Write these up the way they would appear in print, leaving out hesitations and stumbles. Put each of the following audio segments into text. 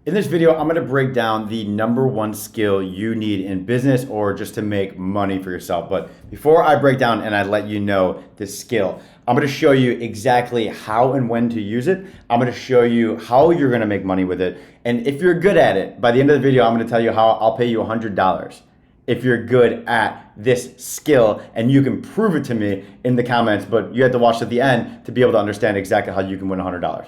In this video, I'm gonna break down the number one skill you need in business or just to make money for yourself. But before I break down and I let you know this skill, I'm gonna show you exactly how and when to use it. I'm gonna show you how you're gonna make money with it. And if you're good at it, by the end of the video, I'm gonna tell you how I'll pay you $100 if you're good at this skill, and you can prove it to me in the comments, but you have to watch to the end to be able to understand exactly how you can win $100.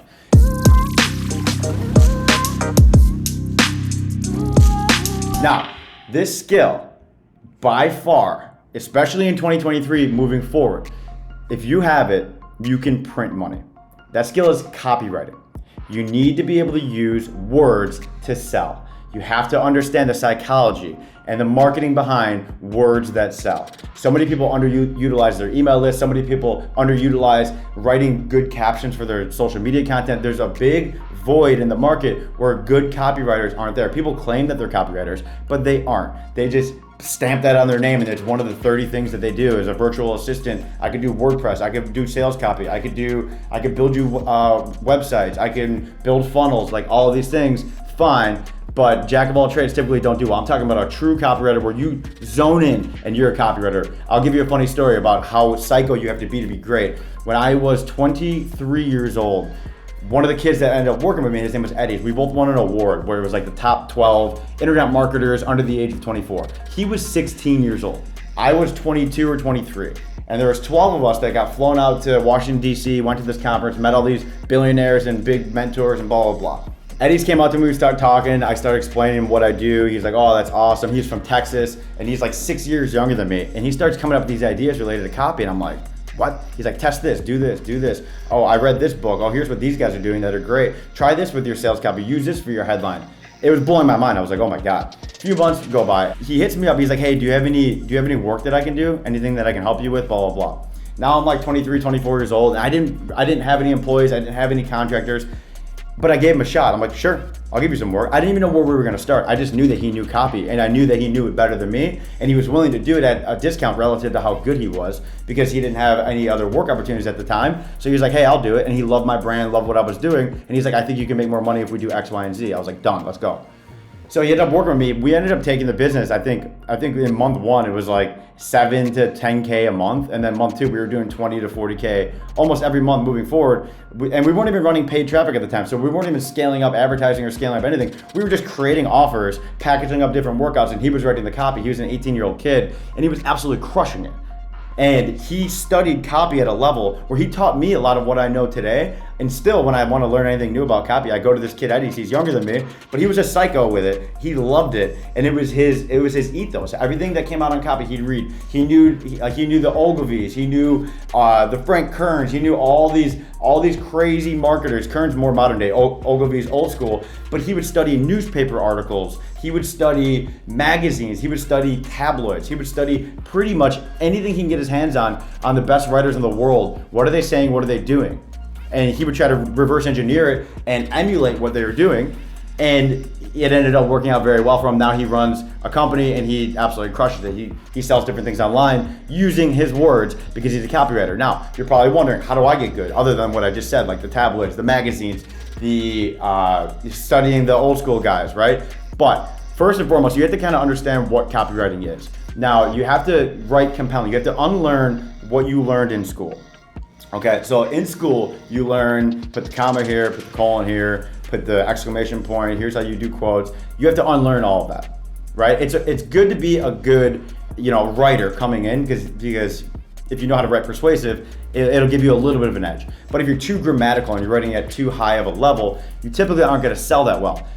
Now, this skill, by far, especially in 2023 moving forward, if you have it, you can print money. That skill is copywriting. You need to be able to use words to sell. You have to understand the psychology and the marketing behind words that sell. So many people underutilize their email list. So many people underutilize writing good captions for their social media content. There's a big void in the market where good copywriters aren't there. People claim that they're copywriters, but they aren't. They just stamp that on their name, and it's one of the 30 things that they do. As a virtual assistant, I could do WordPress, I could do sales copy, I could build you websites, I can build funnels, like all of these things, fine. But jack of all trades typically don't do well. I'm talking about a true copywriter where you zone in and you're a copywriter. I'll give you a funny story about how psycho you have to be great. When I was 23 years old, one of the kids that ended up working with me, his name was Eddie. We both won an award where it was like the top 12 internet marketers under the age of 24. He was 16 years old. I was 22 or 23. And there was 12 of us that got flown out to Washington, DC, went to this conference, met all these billionaires and big mentors and blah, blah, blah. Eddie's came out to me, we started talking, I started explaining what I do. He's like, oh, that's awesome. He's from Texas, and he's like 6 years younger than me. And he starts coming up with these ideas related to copy, and I'm like, what? He's like, test this, do this, do this. Oh, I read this book. Oh, here's what these guys are doing that are great. Try this with your sales copy. Use this for your headline. It was blowing my mind. I was like, oh my God. A few months go by. He hits me up. He's like, hey, do you have any work that I can do? Anything that I can help you with? Blah, blah, blah. Now I'm like 23, 24 years old, and I didn't have any employees. I didn't have any contractors. But I gave him a shot. I'm like, sure, I'll give you some work. I didn't even know where we were gonna start. I just knew that he knew copy, and I knew that he knew it better than me, and he was willing to do it at a discount relative to how good he was, because he didn't have any other work opportunities at the time. So he was like, hey, I'll do it. And he loved my brand, loved what I was doing. And he's like, I think you can make more money if we do X, Y, and Z. I was like, done, let's go. So he ended up working with me. We ended up taking the business. I think in month one, it was like 7 to 10K a month. And then month two, we were doing 20 to 40K almost every month moving forward. And we weren't even running paid traffic at the time. So we weren't even scaling up advertising or scaling up anything. We were just creating offers, packaging up different workouts, and he was writing the copy. He was an 18-year-old kid, and he was absolutely crushing it. And he studied copy at a level where he taught me a lot of what I know today. And still, when I want to learn anything new about copy, I go to this kid Eddie. He's younger than me, but he was a psycho with it. He loved it, and it was his ethos. Everything that came out on copy, he'd read. He knew the Ogilvies. He knew the Frank Kerns. He knew all these crazy marketers. Kerns more modern day, Ogilvies old school. But he would study newspaper articles. He would study magazines. He would study tabloids. He would study pretty much anything he can get his hands on the best writers in the world. What are they saying? What are they doing? And he would try to reverse engineer it and emulate what they were doing. And it ended up working out very well for him. Now he runs a company and he absolutely crushes it. He sells different things online using his words because he's a copywriter. Now, you're probably wondering, how do I get good? Other than what I just said, like the tabloids, the magazines, the studying the old school guys, right? But first and foremost, you have to kind of understand what copywriting is. Now, you have to write compelling. You have to unlearn what you learned in school. Okay, so in school, you learn, put the comma here, put the colon here, put the exclamation point, here's how you do quotes. You have to unlearn all of that, right? It's good to be a good, writer coming in because if you know how to write persuasive, it'll give you a little bit of an edge. But if you're too grammatical and you're writing at too high of a level, you typically aren't gonna sell that well.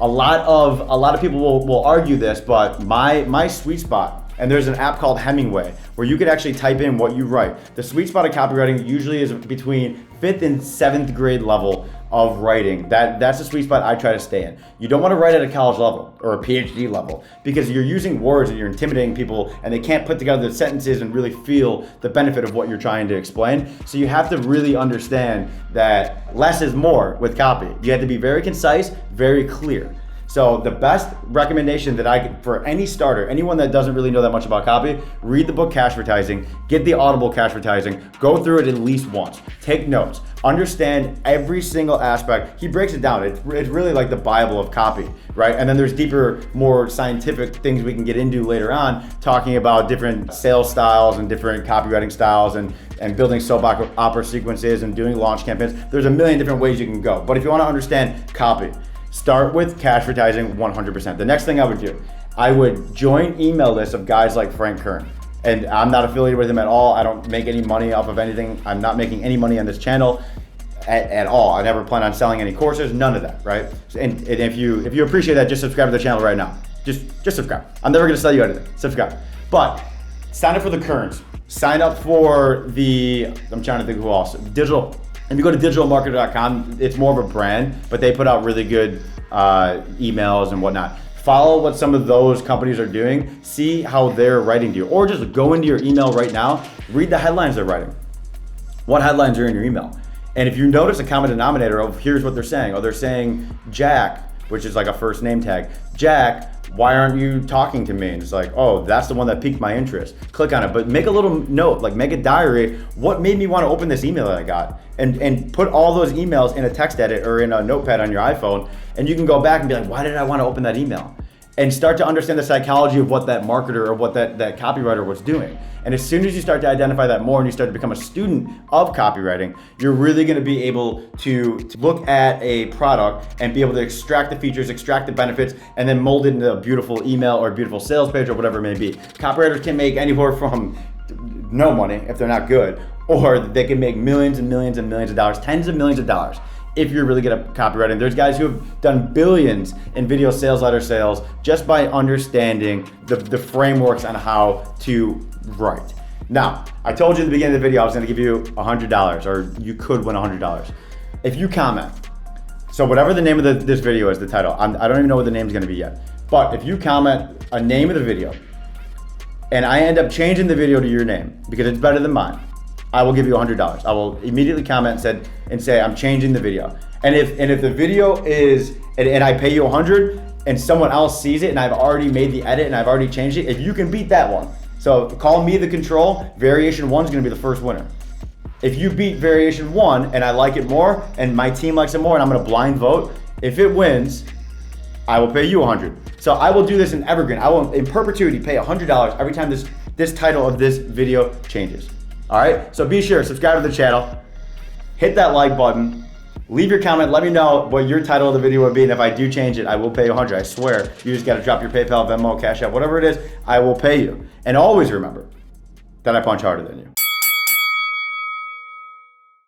A lot of people will argue this, but my sweet spot, and there's an app called Hemingway where you could actually type in what you write. The sweet spot of copywriting usually is between 5th and 7th grade level of writing. That's the sweet spot I try to stay in. You don't want to write at a college level or a PhD level because you're using words and you're intimidating people and they can't put together the sentences and really feel the benefit of what you're trying to explain. So you have to really understand that less is more with copy. You have to be very concise, very clear. So the best recommendation that I could, for any starter, anyone that doesn't really know that much about copy, read the book Cashvertising, get the Audible Cashvertising, go through it at least once, take notes, understand every single aspect. He breaks it down. It's really like the Bible of copy, right? And then there's deeper, more scientific things we can get into later on, talking about different sales styles and different copywriting styles and building soap opera sequences and doing launch campaigns. There's a million different ways you can go. But if you want to understand copy, start with Cashvertising 100%. The next thing I would do, I would join email lists of guys like Frank Kern. And I'm not affiliated with him at all. I don't make any money off of anything. I'm not making any money on this channel at all. I never plan on selling any courses, none of that, right? And if you appreciate that, just subscribe to the channel right now. Just subscribe. I'm never gonna sell you anything, subscribe. But sign up for the Kerns. Sign up for I'm trying to think who else, digital. If you go to digitalmarketer.com, it's more of a brand, but they put out really good emails and whatnot. Follow what some of those companies are doing, see how they're writing to you, or just go into your email right now, read the headlines they're writing. What headlines are in your email? And if you notice a common denominator of here's what they're saying. Oh, they're saying Jack, which is like a first name tag. Jack, why aren't you talking to me? And it's like, oh, that's the one that piqued my interest. Click on it, but make a little note, like make a diary. What made me want to open this email that I got? And put all those emails in a text edit or in a notepad on your iPhone, and you can go back and be like, why did I want to open that email? And start to understand the psychology of what that marketer or what that copywriter was doing. And as soon as you start to identify that more and you start to become a student of copywriting, you're really gonna be able to look at a product and be able to extract the features, extract the benefits, and then mold it into a beautiful email or a beautiful sales page or whatever it may be. Copywriters can make anywhere from no money if they're not good, or they can make millions and millions and millions of dollars, tens of millions of dollars. If you're really good at copywriting. There's guys who have done billions in video sales letter sales just by understanding the frameworks on how to write. Now, I told you at the beginning of the video I was gonna give you $100, or you could win $100. If you comment, so whatever the name of this video is, the title, I don't even know what the name's gonna be yet, but if you comment a name of the video, and I end up changing the video to your name because it's better than mine, I will give you $100. I will immediately comment and say I'm changing the video. And if the video is, and I pay you $100 and someone else sees it and I've already made the edit and I've already changed it, if you can beat that one, so call me the control, variation 1 is gonna be the first winner. If you beat variation 1 and I like it more and my team likes it more and I'm gonna blind vote, if it wins, I will pay you $100. So I will do this in evergreen. I will in perpetuity pay $100 every time this title of this video changes. All right, so be sure, subscribe to the channel, hit that like button, leave your comment, let me know what your title of the video would be, and if I do change it, I will pay you $100, I swear. You just gotta drop your PayPal, Venmo, Cash App, whatever it is, I will pay you. And always remember that I punch harder than you.